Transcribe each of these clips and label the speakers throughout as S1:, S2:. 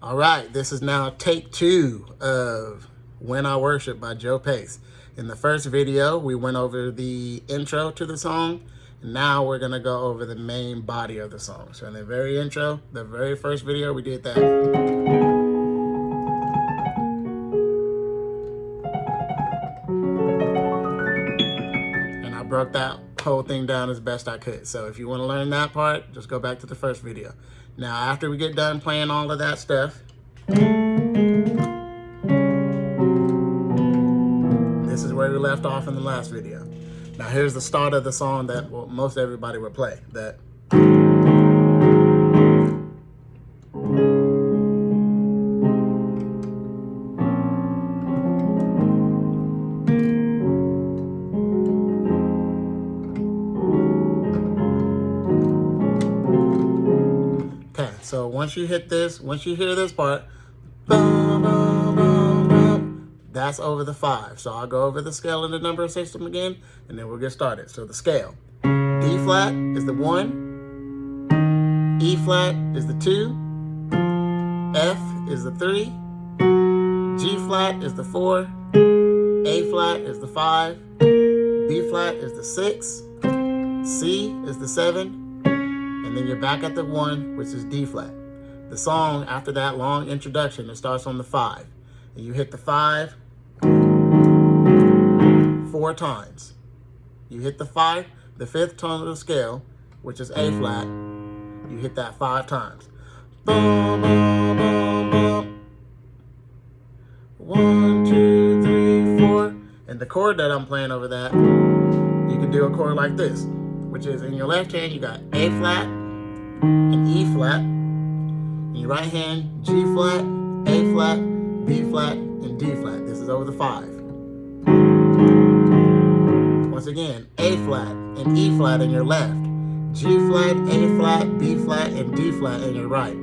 S1: All right, this is now take 2 of When I Worship by Joe Pace. In the first video, we went over the intro to the song. Now we're gonna go over the main body of the song. So in the very intro, the very first video, we did that. And I broke that whole thing down as best I could. So if you wanna learn that part, just go back to the first video. Now, after we get done playing all of that stuff, this is where we left off in the last video. Now, here's the start of the song that most everybody would play. That. Okay, so once you hit this, once you hear this part, bum, bum, bum, bum, that's over the 5. So I'll go over the scale and the number system again, and then we'll get started. So the scale: D flat is the 1, E flat is the 2, F is the 3, G flat is the 4, A flat is the 5, B flat is the 6, C is the 7, and then you're back at the 1, which is D flat. The song, after that long introduction, it starts on the 5. And you hit the 5 4 times. You hit the 5, the 5th tone of the scale, which is A flat. You hit that 5 times. Boom, boom, boom, boom. 1, 2, 3, 4. And the chord that I'm playing over that, you can do a chord like this, which is in your left hand, you got A flat and E flat. In your right hand, G flat, A flat, B flat, and D flat. This is over the 5. Once again, A flat and E flat in your left, G flat, A flat, B flat, and D flat in your right.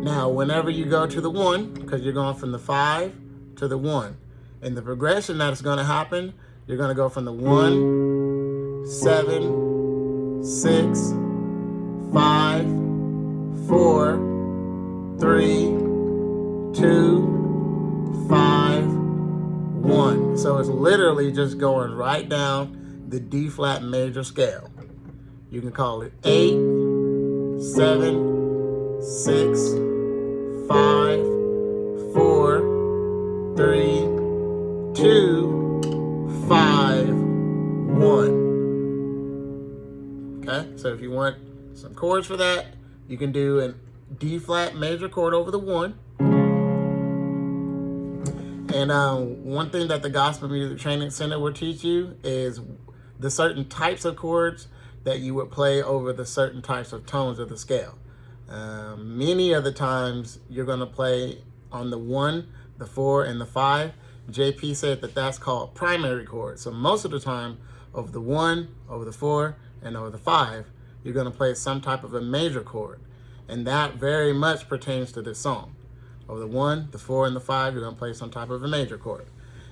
S1: Now, whenever you go to the 1, because you're going from the 5 to the 1, and the progression that's going to happen, you're going to go from the 1, 7, 6, 5, 4, 3, 2, 5, 1. So it's literally just going right down the D flat major scale. You can call it 8, 7, 6, 5, 4, 3, 2, 5, 1. Okay, so if you want some chords for that, you can do a D flat major chord over the 1. And one thing that the Gospel Music Training Center will teach you is the certain types of chords that you would play over the certain types of tones of the scale. Many of the times you're going to play on the 1, the 4, and the 5. JP said that that's called primary chords. So most of the time, over the 1, over the 4, and over the 5, you're going to play some type of a major chord. And that very much pertains to this song. Over the 1, the 4, and the 5, you're going to play some type of a major chord.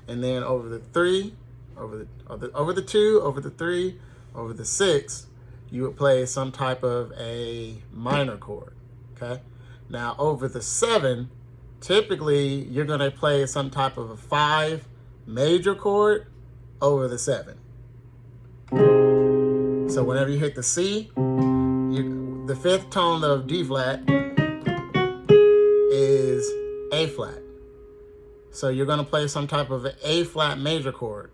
S1: And then over the 3, over the 2, over the 3, over the 6, you would play some type of a minor chord. Okay? Now over the 7, typically you're going to play some type of a 5 major chord over the 7. So whenever you hit the C, the 5th tone of D flat is A flat. So you're going to play some type of an A flat major chord.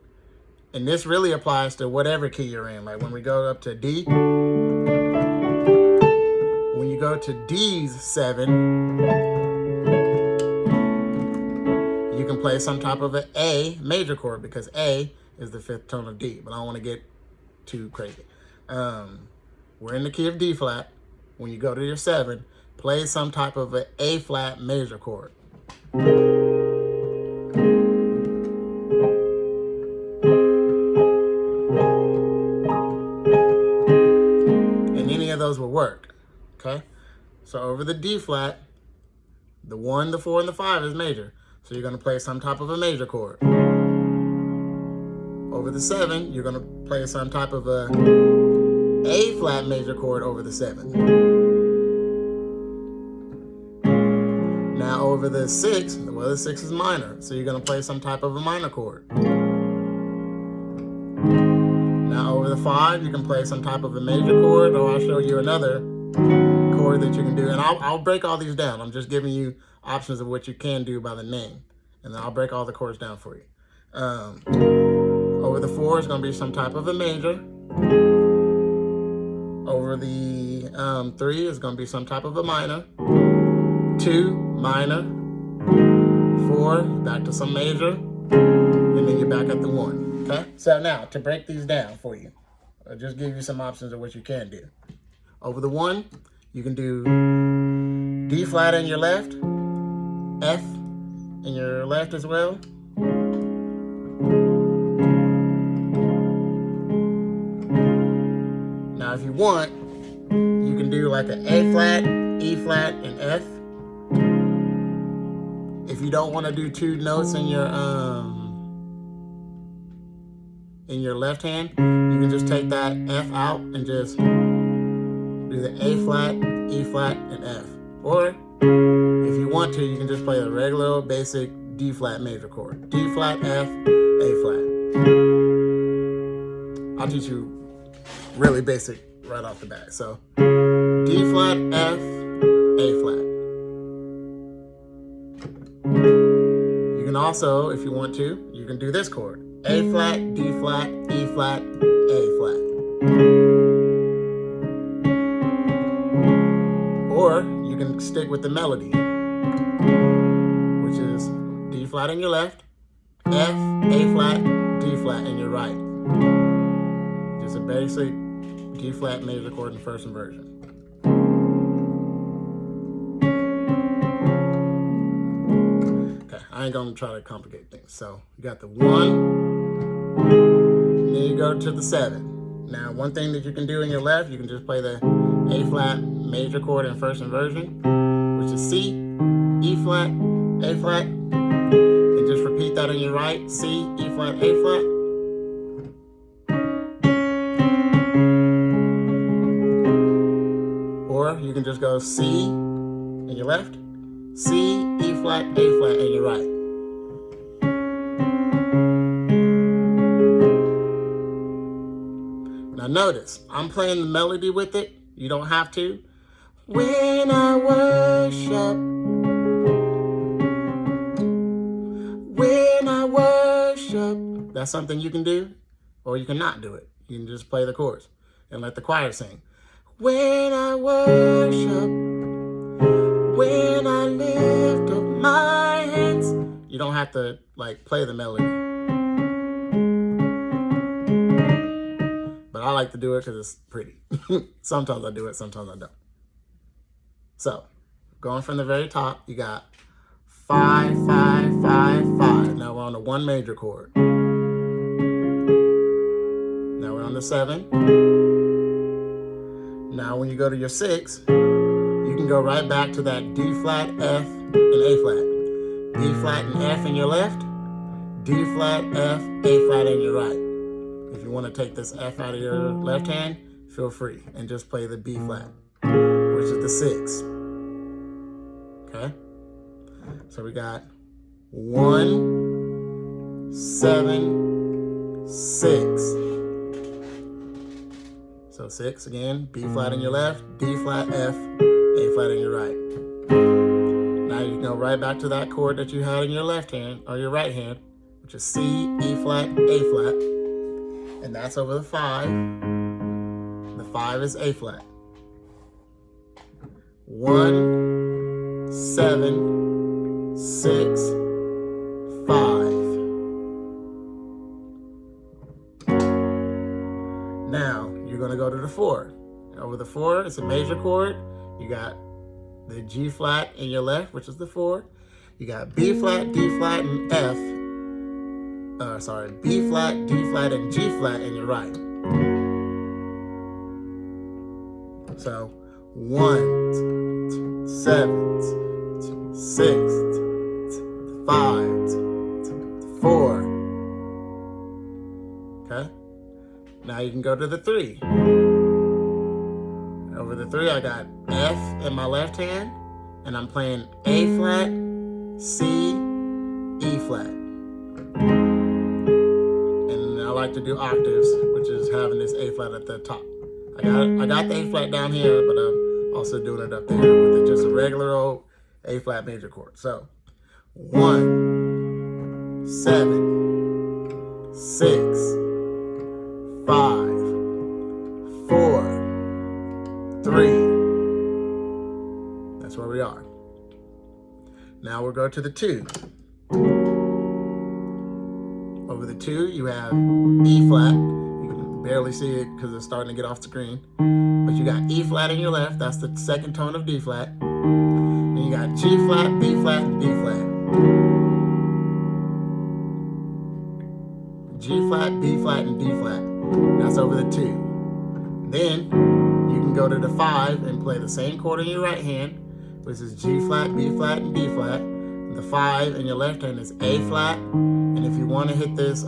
S1: And this really applies to whatever key you're in. Like when we go up to D, when you go to D's 7, you can play some type of an A major chord because A is the 5th tone of D. But I don't want to get too crazy. We're in the key of D flat. When you go to your 7, play some type of an A flat major chord. And any of those will work. Okay? So over the D flat, the 1, the 4, and the 5 is major. So you're going to play some type of a major chord. Over the 7, you're going to play some type of a A flat major chord over the 7. Now over the 6, well, the 6 is minor, so you're going to play some type of a minor chord. Now over the 5, you can play some type of a major chord, or I'll show you another chord that you can do. And I'll break all these down. I'm just giving you options of what you can do by the name. And then I'll break all the chords down for you. Over the 4 is going to be some type of a major. Over the 3 is going to be some type of a minor. 2, minor. 4, back to some major. And then you're back at the 1. Okay? So now, to break these down for you, I'll just give you some options of what you can do. Over the 1, you can do D flat in your left, F in your left as well. Now, if you want, you can do like an A flat, E flat, and F. If you don't want to do 2 notes in your left hand, you can just take that F out and just do the A flat, E flat, and F. Or if you want to, you can just play the regular basic D flat major chord. D flat, F, A flat. I'll teach you really basic right off the bat. So D flat, F, A flat. You can also, if you want to, you can do this chord. A flat, D flat, E flat, A flat. Or you can stick with the melody, which is D flat in your left, F, A flat, D flat in your right. Just a basic D flat major chord in first inversion. Okay, I ain't gonna try to complicate things. So you got the 1, and then you go to the 7. Now, one thing that you can do in your left, you can just play the A flat major chord in first inversion, which is C, E flat, A flat, and just repeat that in your right, C, E flat, A flat. Or you can just go C in your left, C, E flat, A flat in your right. Now notice, I'm playing the melody with it. You don't have to. When I worship, when I worship. That's something you can do, or you can not do it. You can just play the chorus and let the choir sing. When I worship, when I lift up my hands. You don't have to like play the melody. But I like to do it because it's pretty. Sometimes I do it, sometimes I don't. So, going from the very top, you got 5, 5, 5, 5. Now we're on the 1 major chord. Now we're on the 7. Now when you go to your 6, you can go right back to that D flat, F, and A flat. D flat and F in your left, D flat, F, A flat in your right. If you want to take this F out of your left hand, feel free, and just play the B flat, which is the 6. Okay? So we got 1, 7, 6. So 6 again, B flat in your left, D flat, F, A flat in your right. Now you can go right back to that chord that you had in your left hand, or your right hand, which is C, E flat, A flat. And that's over the 5. The 5 is A flat. 1, 7, 6, 5. Now, you're going to go to the 4. Over the 4, it's a major chord. You got the G flat in your left, which is the 4. You got B flat, D flat, and F. B flat, D flat, and G flat in your right. So 1, 7, 6, 5, 4. Okay. Now you can go to the 3. Over the 3, I got F in my left hand, and I'm playing A flat, C, E flat. And I like to do octaves, which is having this A flat at the top. I got the A flat down here, but I'm also doing it up there with just a regular old A flat major chord. So 1, 7, 6, 5, 4, 3. That's where we are. Now we'll go to the 2. Over the 2, you have E flat. You can barely see it because it's starting to get off the screen. But you got E flat in your left. That's the second tone of D flat. And you got G flat, B flat, and D flat. G flat, B flat, and D flat. That's over the 2. Then you can go to the 5 and play the same chord in your right hand, which is G flat, B flat, and D flat. The 5 in your left hand is A flat. And if you want to hit this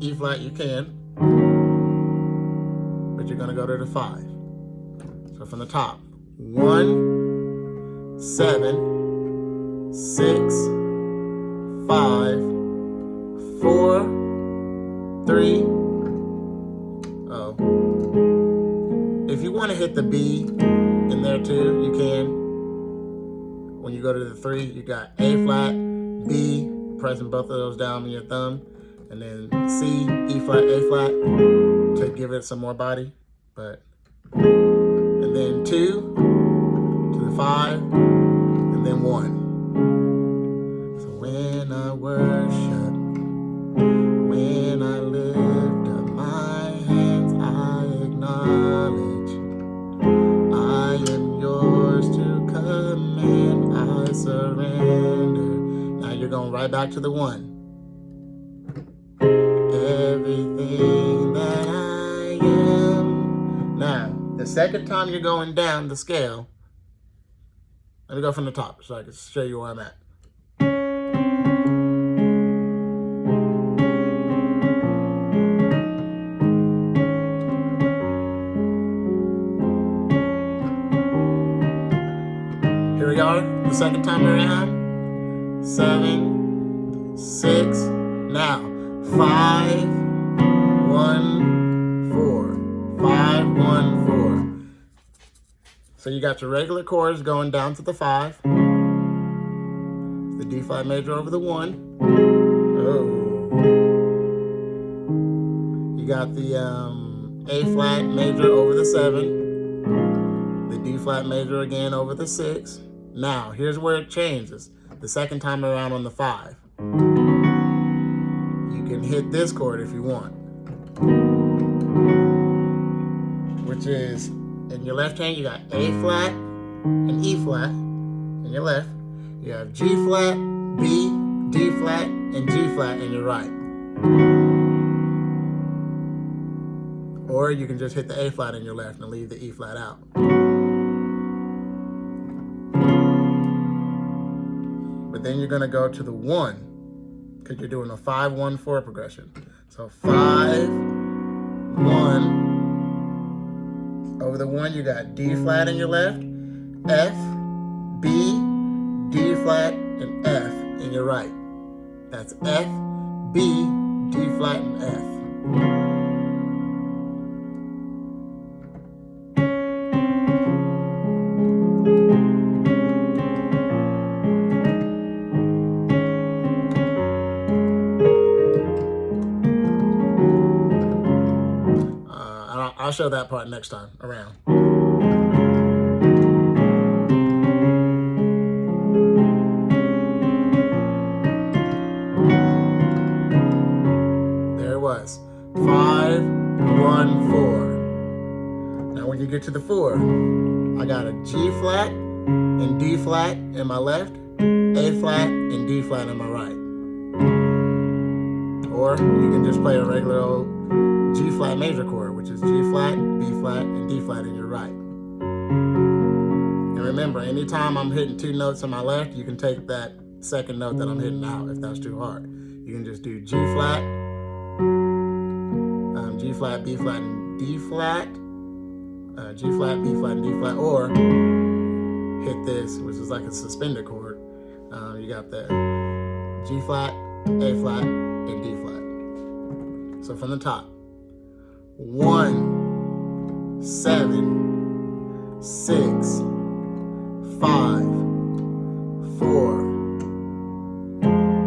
S1: E flat, you can. But you're going to go to the 5. So from the top, 1, 7, 6, 5, 4, 3. Oh. If you want to hit the B in there too, you can. When you go to the 3, you got A flat, B, pressing both of those down with your thumb, and then C, E flat, A flat to give it some more body. And then 2 to the 5, and then 1. So when I worship, when I lift up my hands, I acknowledge I am yours to command, I surrender. Now you're going right back to the 1. Everything that I am. Now, the second time you're going down the scale, let me go from the top so I can show you where I'm at. Here we are, the second time around. 7, 6, now 5, 1, 4, 5, 1, 4. So you got your regular chords going down to the 5, the D flat major over the 1. Oh, you got the A flat major over the 7, the D flat major again over the 6. Now here's where it changes. The second time around on the 5, you can hit this chord if you want, which is in your left hand. You got A flat and E flat in your left. You have G flat, B, D flat, and G flat in your right. Or you can just hit the A flat in your left and leave the E flat out. But then you're going to go to the 1 because you're doing a 5, 1, 4 progression. So 5, 1. Over the 1, you got D flat in your left, F, B, D flat, and F in your right. That's F, B, D flat, and F. I'll show that part next time around. There it was. 5, 1, 4. Now when you get to the 4, I got a G flat and D flat in my left, A flat and D flat in my right. Or you can just play a regular old G flat major chord, which is G flat, B flat, and D flat in your right. And remember, anytime I'm hitting 2 notes on my left, you can take that second note that I'm hitting out if that's too hard. You can just do G flat, B flat, and D flat, G flat, B flat, and D flat, or hit this, which is like a suspended chord. You got the G flat, A flat, and D flat. So from the top, 1, 7, 6, 5, 4,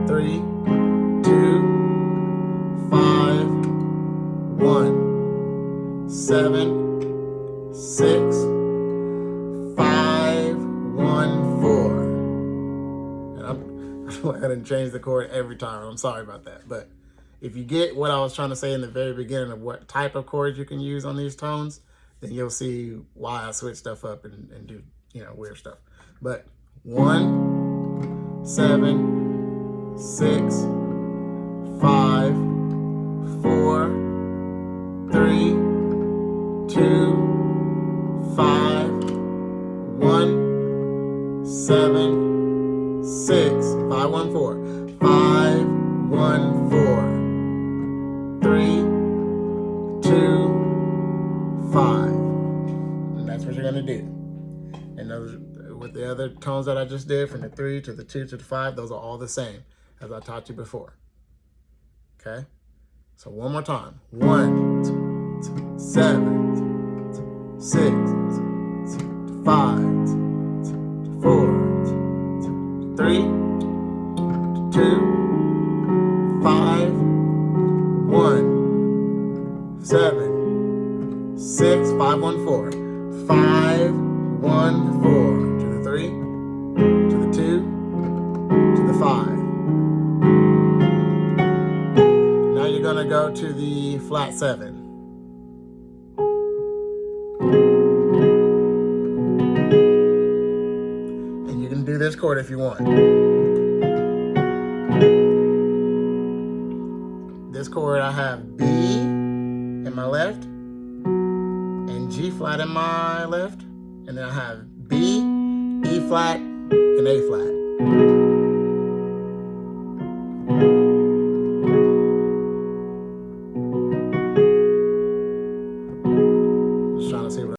S1: 3, 2, 5, 1, 7, 6, 5, 1, 4. And I'm going to change the chord every time. I'm sorry about that. But if you get what I was trying to say in the very beginning of what type of chords you can use on these tones, then you'll see why I switch stuff up and do, weird stuff. But 1, 7, 6, 5, 4, 3, 2, 5, 1, 7, 6, 5, 1, 4, 5, 1, 4, 3, 2, 5. And that's what you're gonna do. And those, with the other tones that I just did, from the 3 to the 2 to the 5, those are all the same as I taught you before. Okay? So one more time. 1, 7, 6, 5, 4, 3, 2, 5, 1, 7, 6, 5, 1, 4, 5, 1, 4, to the 3, to the 2, to the 5. Now you're gonna go to the flat 7. And you can do this chord if you want. This chord, I have B in my left and G flat in my left. And then I have B, E flat, and A flat.